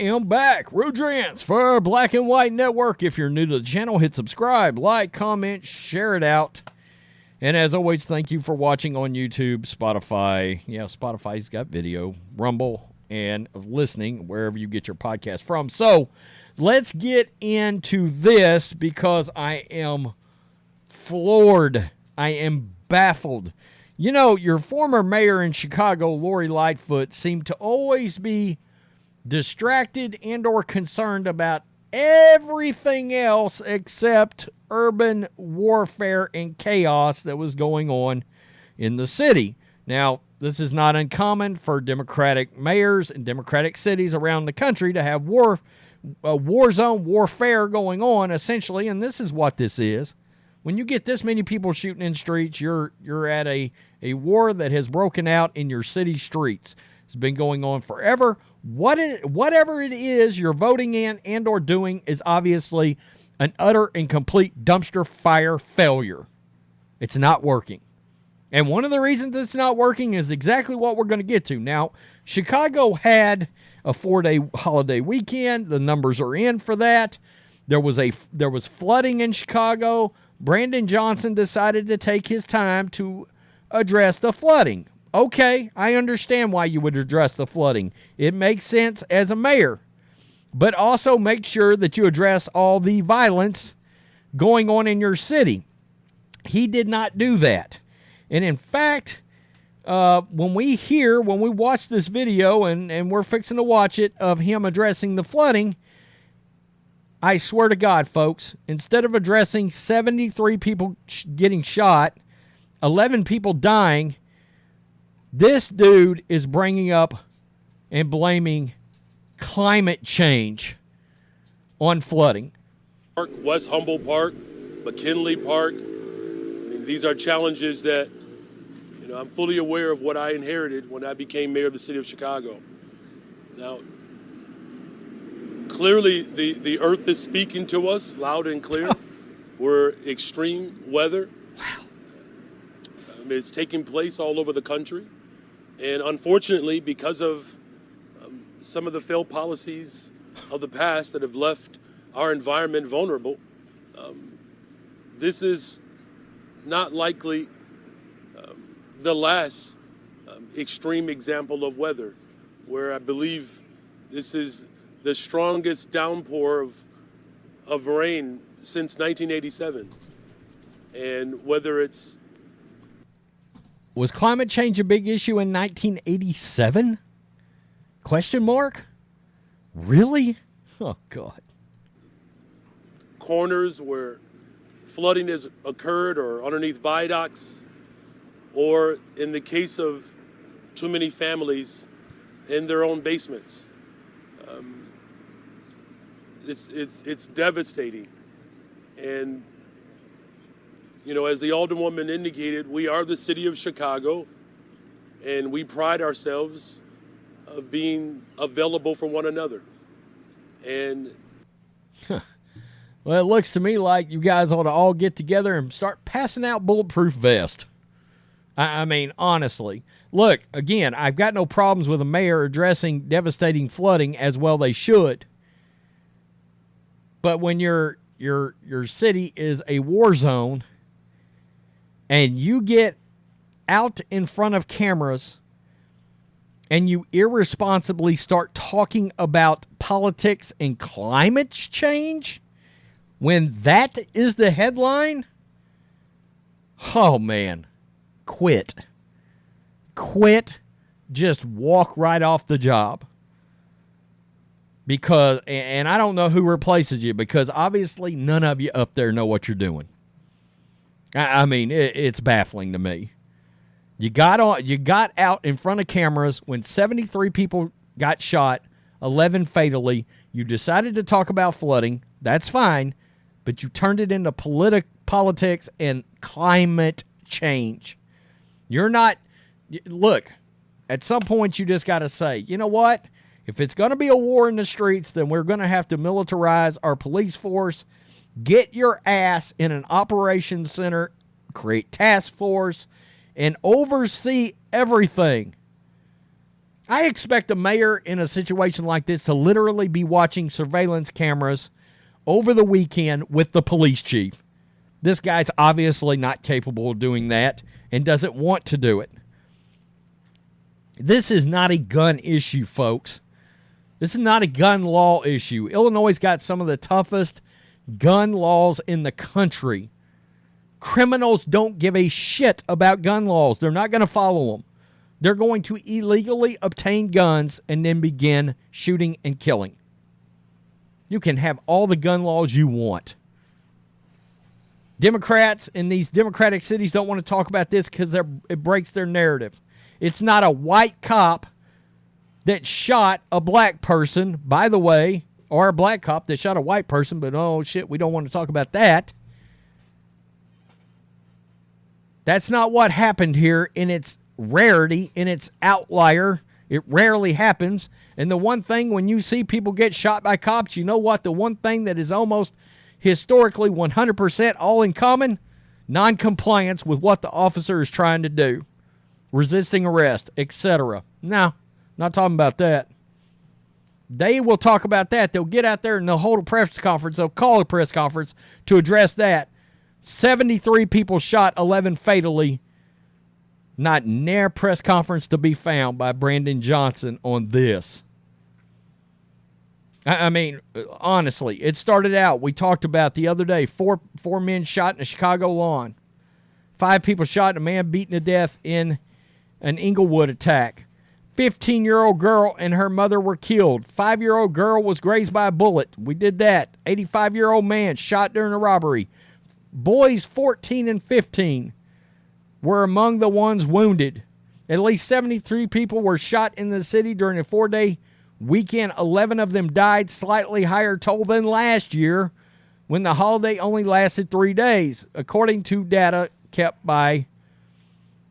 am back. Rudrance for Black and White Network. If you're new to the channel, hit subscribe, like, comment, share it out. And as always, thank you for watching on YouTube, Spotify. Yeah, Spotify's got video, Rumble, and listening wherever you get your podcast from. So let's get into this because I am floored. I am baffled. You know, your former mayor in Chicago, Lori Lightfoot, seemed to always be distracted and or concerned about everything else except urban warfare and chaos that was going on in the city. Now, this is not uncommon for Democratic mayors and Democratic cities around the country to have war zone warfare going on, essentially, and this is what this is. When you get this many people shooting in streets, you're at a war that has broken out in your city streets. It's been going on forever. Whatever it is you're voting in and or doing is obviously an utter and complete dumpster fire failure. It's not working. And one of the reasons it's not working is exactly what we're going to get to. Now, Chicago had a 4-day holiday weekend. The numbers are in for that. There was flooding in Chicago. Brandon Johnson decided to take his time to address the flooding. Okay, I understand why you would address the flooding. It makes sense as a mayor. But also make sure that you address all the violence going on in your city. He did not do that. And in fact, when we watch this video, and we're fixing to watch it, of him addressing the flooding, I swear to God, folks, instead of addressing 73 people getting shot, 11 people dying, this dude is bringing up and blaming climate change on flooding. West Humboldt Park, McKinley Park. I mean, these are challenges that, I'm fully aware of what I inherited when I became mayor of the city of Chicago. Now, clearly the earth is speaking to us loud and clear. We're extreme weather. Wow. It's taking place all over the country. And unfortunately, because of some of the failed policies of the past that have left our environment vulnerable, this is not likely the last extreme example of weather, where I believe this is the strongest downpour of rain since 1987. And whether it's... Was climate change a big issue in 1987? Question mark? Really? Oh, God. Corners where flooding has occurred, or underneath viaducts, or in the case of too many families in their own basements. It's devastating. And, as the Alderwoman indicated, we are the city of Chicago, and we pride ourselves of being available for one another. And well, it looks to me like you guys ought to all get together and start passing out bulletproof vests. I mean, honestly. Look, again, I've got no problems with a mayor addressing devastating flooding, as well they should. But when your city is a war zone and you get out in front of cameras and you irresponsibly start talking about politics and climate change, when that is the headline, oh man, quit. Just walk right off the job. Because, and I don't know who replaces you, because obviously none of you up there know what you're doing. I mean, it's baffling to me. You got out in front of cameras when 73 people got shot, 11 fatally. You decided to talk about flooding. That's fine. But you turned it into politics and climate change. You're not... Look, at some point you just got to say, you know what? If it's going to be a war in the streets, then we're going to have to militarize our police force, get your ass in an operations center, create task force, and oversee everything. I expect a mayor in a situation like this to literally be watching surveillance cameras over the weekend with the police chief. This guy's obviously not capable of doing that and doesn't want to do it. This is not a gun issue, folks. This is not a gun law issue. Illinois got some of the toughest gun laws in the country. Criminals don't give a shit about gun laws. They're not going to follow them. They're going to illegally obtain guns and then begin shooting and killing. You can have all the gun laws you want. Democrats in these Democratic cities don't want to talk about this because it breaks their narrative. It's not a white cop that shot a black person, by the way, or a black cop that shot a white person, but oh shit, we don't want to talk about that. That's not what happened here in its rarity, in its outlier. It rarely happens. And the one thing when you see people get shot by cops, you know what? The one thing that is almost historically 100% all in common? Non-compliance with what the officer is trying to do. Resisting arrest, etc. No, not talking about that. They will talk about that. They'll get out there and they'll hold a press conference. They'll call a press conference to address that. 73 people shot, 11 fatally. Not near press conference to be found by Brandon Johnson on this. I mean, honestly, it started out, we talked about the other day, four men shot in a Chicago lawn. 5 people shot and a man beaten to death in an Inglewood attack. 15-year-old girl and her mother were killed. 5-year-old girl was grazed by a bullet. We did that. 85-year-old man shot during a robbery. Boys 14 and 15 were among the ones wounded. At least 73 people were shot in the city during a 4-day weekend. 11 of them died, slightly higher toll than last year when the holiday only lasted 3 days, according to data kept by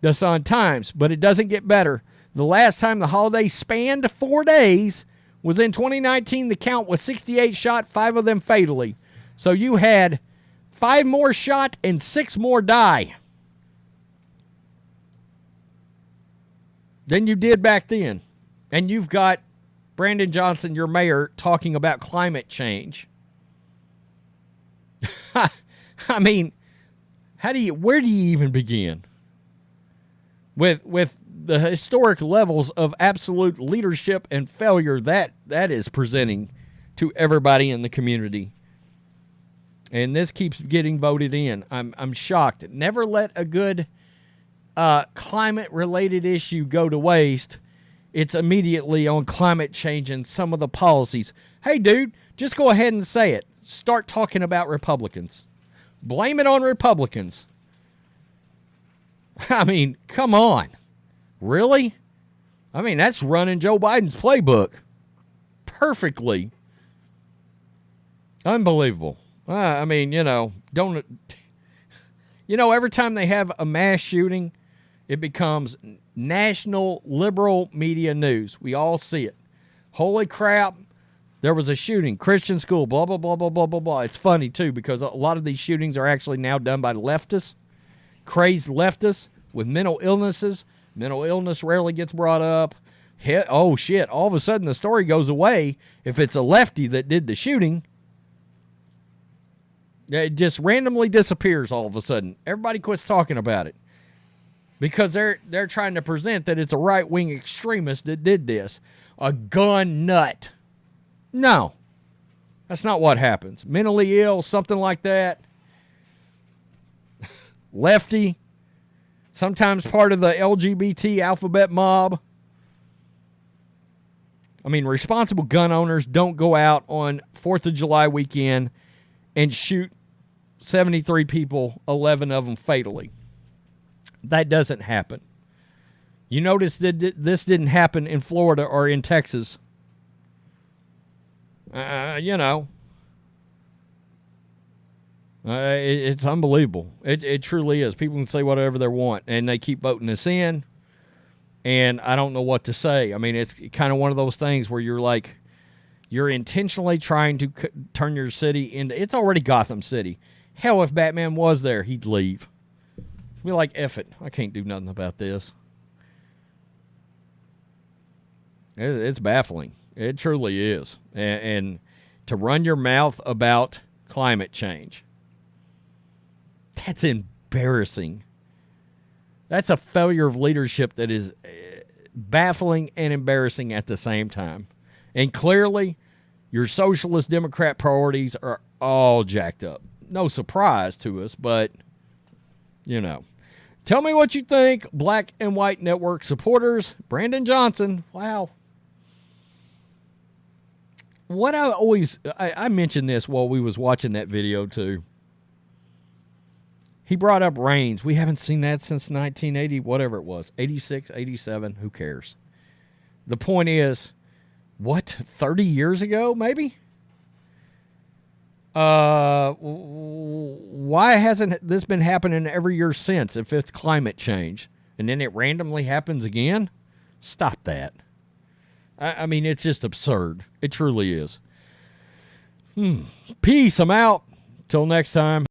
the Sun-Times. But it doesn't get better. The last time the holiday spanned 4 days was in 2019. The count was 68 shot, 5 of them fatally. So you had 5 more shot and 6 more die than you did back then. And you've got Brandon Johnson, your mayor, talking about climate change. I mean, where do you even begin? With the historic levels of absolute leadership and failure that is presenting to everybody in the community. And this keeps getting voted in. I'm shocked. Never let a good climate-related issue go to waste. It's immediately on climate change and some of the policies. Hey, dude, just go ahead and say it. Start talking about Republicans. Blame it on Republicans. I mean, come on. Really? I mean, that's running Joe Biden's playbook perfectly. Unbelievable. I mean, every time they have a mass shooting, it becomes national liberal media news. We all see it. Holy crap, there was a shooting, Christian school, blah, blah, blah, blah, blah, blah, blah. It's funny, too, because a lot of these shootings are actually now done by leftists, crazed leftists with mental illnesses. Mental illness rarely gets brought up. Oh, shit, all of a sudden the story goes away if it's a lefty that did the shooting. It just randomly disappears all of a sudden. Everybody quits talking about it because they're trying to present that it's a right-wing extremist that did this. A gun nut. No, that's not what happens. Mentally ill, something like that. Lefty. Sometimes part of the LGBT alphabet mob. I mean, responsible gun owners don't go out on 4th of July weekend and shoot 73 people, 11 of them fatally. That doesn't happen. You notice that this didn't happen in Florida or in Texas. It's unbelievable. It truly is. People can say whatever they want, and they keep voting this in, and I don't know what to say. I mean, it's kind of one of those things where you're like, you're intentionally trying to turn your city into... It's already Gotham City. Hell, if Batman was there, he'd leave. Be like, F it. I can't do nothing about this. It's baffling. It truly is. And to run your mouth about climate change, that's embarrassing. That's a failure of leadership that is baffling and embarrassing at the same time. And clearly, your socialist Democrat priorities are all jacked up. No surprise to us, but, you know. Tell me what you think, Black and White Network supporters. Brandon Johnson, wow. What I mentioned this while we was watching that video too. He brought up rains. We haven't seen that since 1980, whatever it was, 86, 87, who cares? The point is, what, 30 years ago, maybe? Why hasn't this been happening every year since if it's climate change? And then it randomly happens again? Stop that. I mean, it's just absurd. It truly is. Peace. I'm out. Till next time.